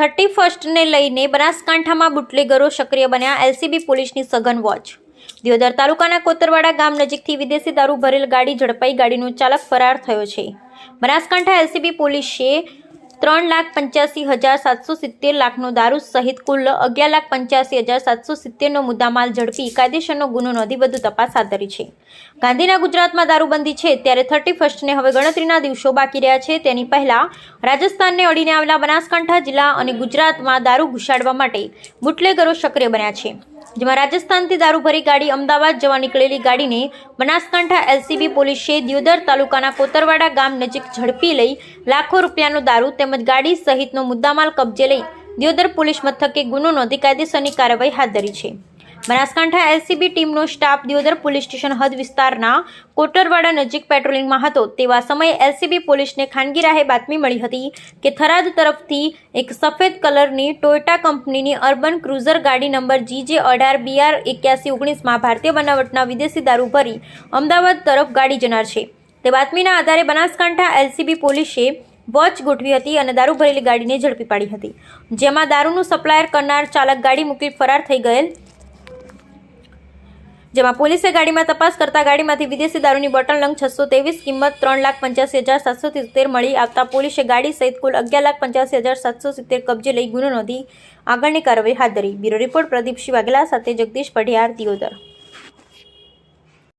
31ને લઈને બનાસકાંઠામાં બુટલેગરો સક્રિય બન્યા, એલસીબી પોલીસની સઘન વોચ। દિયોદર તાલુકાના કોતરવાડા ગામ નજીકથી વિદેશી દારૂ ભરેલ ગાડી ઝડપાઈ, ગાડીનો ચાલક ફરાર થયો છે। બનાસકાંઠા એલસીબી પોલીસે 3,85,770 લાખનો દારૂ સહિત કુલ 11,85,770નો મુદ્દામાલ ઝડપી કાયદેસરનો ગુનો નોંધી વધુ તપાસ હાથ ધરી છે। ગાંધીના ગુજરાતમાં દારૂબંધી છે ત્યારે 31ને હવે ગણતરીના દિવસો બાકી રહ્યા છે। તેની પહેલા રાજસ્થાનને અડીને આવેલા બનાસકાંઠા જિલ્લા અને ગુજરાતમાં દારૂ ઘુસાડવા માટે બુટલેગરો સક્રિય બન્યા છે, જેમાં રાજસ્થાનથી દારૂ ભરી ગાડી અમદાવાદ જવા નીકળેલી ગાડીને બનાસકાંઠા એલસીબી પોલીસે દિયોદર તાલુકાના કોતરવાડા ગામ નજીક ઝડપી લઈ લાખો રૂપિયાનો દારૂ તેમજ ગાડી સહિતનો મુદ્દામાલ કબજે લઈ દિયોદર પોલીસ મથકે ગુનો નોંધી કાયદેસરની કાર્યવાહી હાથ ધરી છે। બનાસકાંઠા એલસીબી ટીમનો સ્ટાફ દિયોદર પોલીસ સ્ટેશન હદ વિસ્તારના કોતરવાડા નજીક પેટ્રોલિંગમાં હતો તેવા સમયે એલસીબી પોલીસને ખાનગી રાહે બાતમી મળી હતી કે થરાદ તરફથી એક સફેદ કલરની ટોયોટા કંપનીની અર્બન ક્રુઝર ગાડી નંબર GJ18BR8119માં ભારતીય બનાવટના વિદેશી દારૂ ભરી અમદાવાદ તરફ ગાડી જનાર છે। તે બાતમીના આધારે બનાસકાંઠા એલસીબી પોલીસે વોચ ગોઠવી હતી અને દારૂ ભરેલી ગાડીને ઝડપી પાડી હતી, જેમાં દારૂનું સપ્લાયર કરનાર ચાલક ગાડી મૂકી ફરાર થઈ ગયેલ, જેમાં પોલીસે ગાડીમાં તપાસ કરતા ગાડીમાંથી વિદેશી દારૂની બોટલ નંગ 623 કિંમત 3,85,770 મળી આવતા પોલીસે ગાડી સહિત કુલ 11,85,770 કબજે લઈ ગુનો નોંધી આગળની કાર્યવાહી હાથ ધરી। બ્યુરો રિપોર્ટ પ્રદીપસિંહ વાઘેલા સાથે જગદીશ પઢિયાર, દિયોદર।